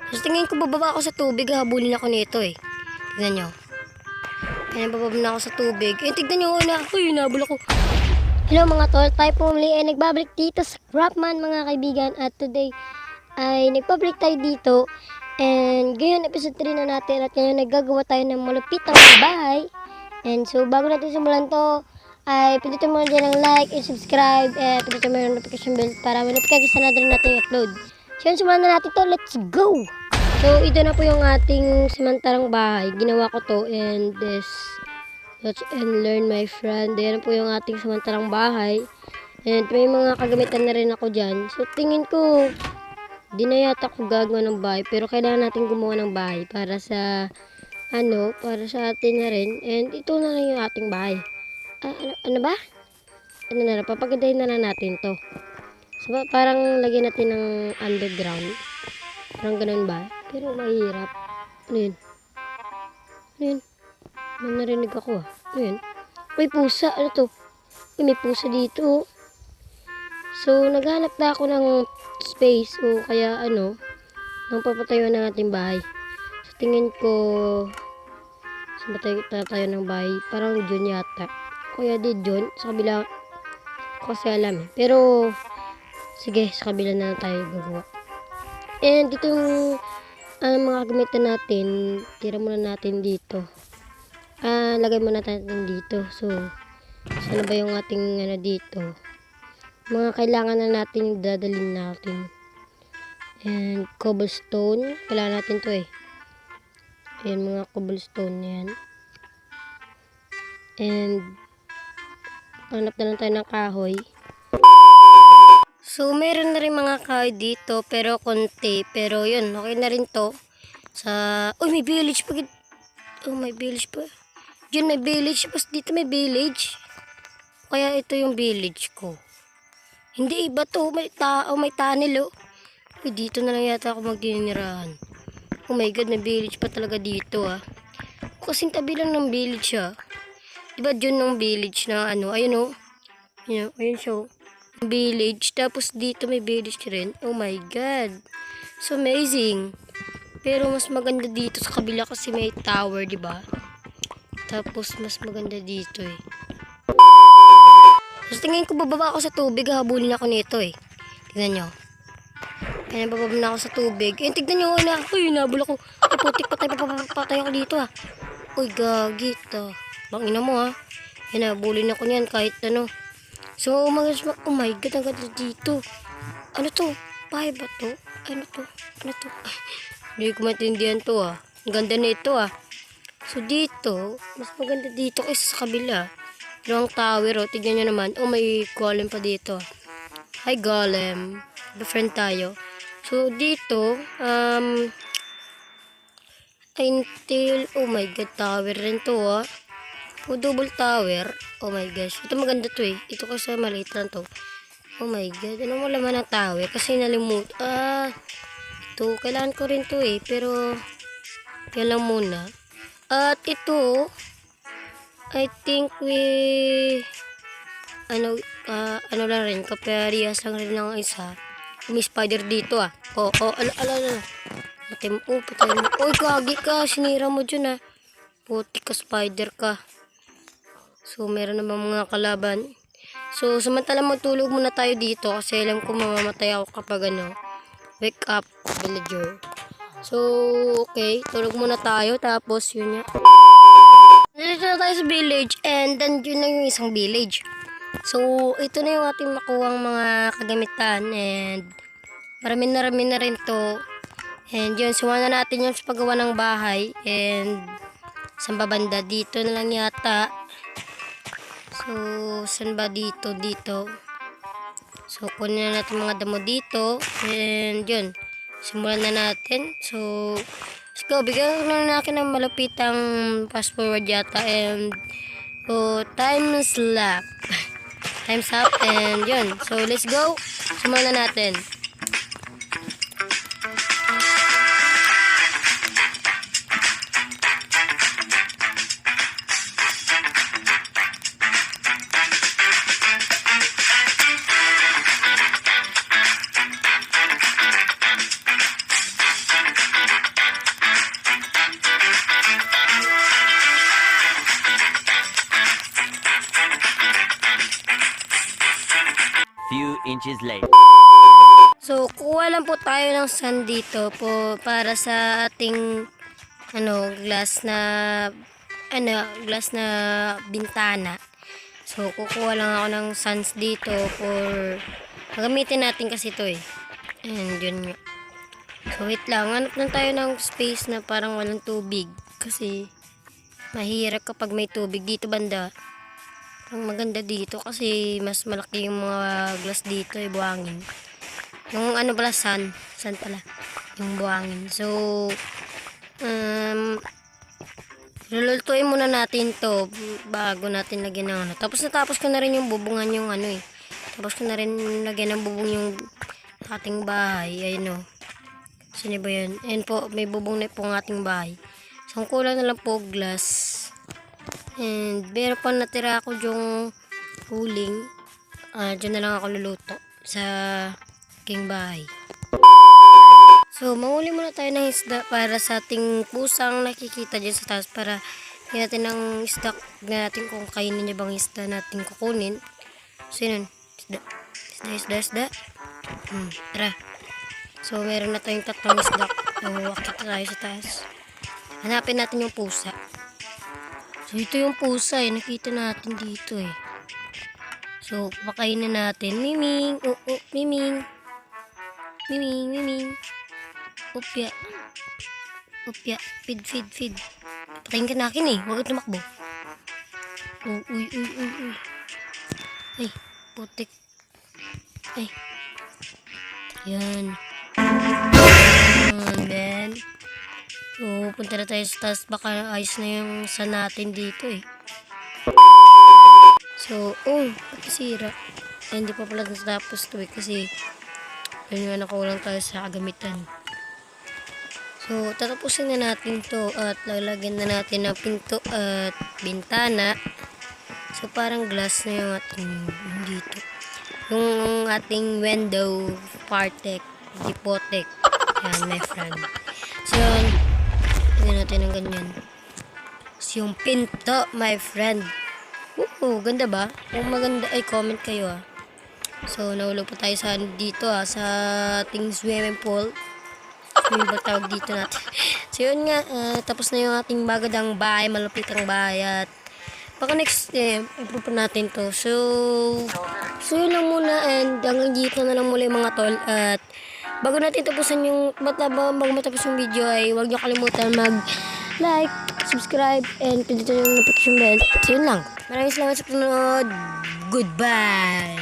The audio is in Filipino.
Tapos tingin ko bababa ako sa tubig, habulin ako nito eh. Tignan nyo. Kaya bababa na ako sa tubig. Eh, tignan nyo na. Uy, nabul ako. Hello mga tol, tayo po muli ay nagbabalik dito sa Craftman mga kaibigan. At today ay nagpabalik tayo dito. And ngayon episode 3 na natin. At ngayon naggagawa tayo ng malupitang bahay. And so bago natin simulan to, ay pindutin mo dyan ng like and subscribe. At pindutin mo yung notification bell para ma-notify ka sa natin natin upload. So yun, simulan na natin to. Let's go! So ito na po yung ating simantarang bahay. Ginawa ko to and this watch and learn my friend. Yan po yung ating samantalang bahay. And may mga kagamitan na rin ako dyan. So tingin ko, di na yata ako gagawa ng bahay. Pero kailangan natin gumawa ng bahay para sa, para sa atin na rin. And ito na lang yung ating bahay. Ano ba? Ano na lang, papagandahin na lang natin to. So parang lagyan natin ng underground. Parang ganun ba? Pero mahirap. Ano yun? Ano yun? May narinig ako ah. Ano yun? May pusa. Ano to? May pusa dito. So, naghanap na ako ng space. O kaya nang papatayo ng ating bahay. So, tingin ko saan ba tayo ng bahay? Parang dyan yata. Kaya di dyan. Sa kabila. Kasi alam eh. Pero, sige. Sa kabila na tayo gagawa. And dito yung mga gamitan natin. Tira muna natin dito. Lagay muna natin dito. So, saan ba yung ating dito? Mga kailangan na natin dadalhin natin. And cobblestone. Kailangan natin to eh. Ayan, mga cobblestone yan. And hanap na lang tayo ng kahoy. So, meron na rin mga kahoy dito. Pero konti. Pero yun, okay na rin to. Uy, may village pa. Oh, may village pa. Diyan may village, tapos dito may village. Kaya ito yung village ko. Hindi iba to, may tao, may tunnel oh. Uy, dito na lang yata ako magninirahan. Oh my god, may village pa talaga dito ah. Kasing tabi lang ng village ah. Diba dyan ng village na ayun oh. Ayun siya oh. Village, tapos dito may village rin. Oh my god. So amazing. Pero mas maganda dito sa kabila kasi may tower, diba? Tapos, mas maganda dito eh. Tapos tingin ko bababa ako sa tubig, habulin ako nito eh. Tignan nyo. Kaya bababa na ako sa tubig. Eh, tignan nyo na. Uy, nabul ako. Ay, putik patay ako dito ah. Uy, gagit ah. Bangina mo ah. Yan, habulin ako niyan kahit ano. So, oh my god, ang ganda dito. Ano to? Bahay ba to? Ano to? Ano to? Hindi ko maintindihan to ah. Ang ganda na ito ah. So dito, mas maganda dito kaysa sa kabila. Yung tower, oh, tignan nyo naman. Oh, may golem pa dito. Hi golem. Befriend tayo. So dito, until, oh my god, tower rin to ah. Oh, double tower. Oh my gosh. Ito maganda to eh. Ito kasi maliit lang to. Oh my god, ano mo laman ng tower? Kasi nalimut. Ito, kailangan ko rin to eh. Pero, yan lang muna. At ito, I think ano lang rin, kaparehas lang rin ng isa. May spider dito ah. Ala. Patay mo. Uy, gagi ka. Sinira mo dyan ah. Puti ka, spider ka. So, meron naman mga kalaban. So, samantala matulog muna tayo dito kasi alam ko mamamatay ako kapag wake up, villager. So, okay. Tulog muna tayo. Tapos, yun yan. Nandito na tayo sa village. And then, yun na yung isang village. So, ito na yung ating makuhang mga kagamitan. And, marami na rin to. And, yun. Suwan na natin yung sa paggawa ng bahay. And, saan ba banda? Dito na lang yata. So, saan ba dito? Dito. So, kunin na natin mga damo dito. And, yun. Simulan na natin. So, let's go. Bigyan lang natin ng malupitang fast forward yata. And, time's up. Time's up. And, yun. So, let's go. Simulan na natin. inches later. So, kuha lang po tayo ng sand dito po para sa ating glass na bintana. So, kukuha lang ako ng sands dito for gagamitin natin kasi ito eh. And yun nga. So, wait lang. Hanap lang tayo ng space na parang walang tubig. Kasi, mahirap kapag may tubig dito banda. Ang maganda dito kasi mas malaki yung mga glass dito eh, buhangin. Yung pala, sun pala. Yung buhangin. So, lulutuin muna natin to bago natin lagyan ng Tapos ko na rin yung bubungan yung Tapos ko na rin lagyan ng bubong yung ating bahay. Ayun o. Sino ba yun? Ayun po, may bubong na po ang ating bahay. So, ang kulang na lang po glass. And, meron pa natira ako yung huling. Diyan na lang ako luluto sa aking bahay. So, manguli muna tayo ng isda para sa ating pusang nakikita dyan sa taas para hindi natin ng isda natin kung kainin niya bang isda natin kukunin. So, yun. Isda. Tara. So, meron na tayong 3 isda. So, akit tayo sa taas. Hanapin natin yung pusa. So, ito yung pusa eh. Nakita natin dito eh. So, pakainin natin. Miming. Miming. Miming. Upya. Feed. Patayin ka na akin eh. Huwag tumakbo. Uy. Ay, putik. Ay. Yan. And then, so, punta na tayo sa taas. Baka ayos na yung sa natin dito eh. So, sira. Ay, hindi pa pala natapos to eh. Kasi, yun nga nakulang tayo sa kagamitan. So, tatapusin na natin to at lalagyan na natin ng pinto at bintana. So, parang glass na yung ating dito. Yung ating window, partek, dipotek. Yan, my friend. So, yun. Tingnan natin ng ganyan. So, yung pinto, my friend. Ganda ba? Kung maganda, ay comment kayo ah. So, nahulog pa tayo sa dito sa ating swimming pool. Yung ba tawag dito natin. So yun nga, tapos na yung ating bagadang bahay, malupit ang bahay at baka next improve pa natin to. So yun lang muna and hanggang dito na lang muli mga tol at bago natin tapusan yung bago matapos yung video ay huwag niyo kalimutan mag like, subscribe and pindutin yung notification bell. So yun lang. Maraming salamat sa panonood. Goodbye!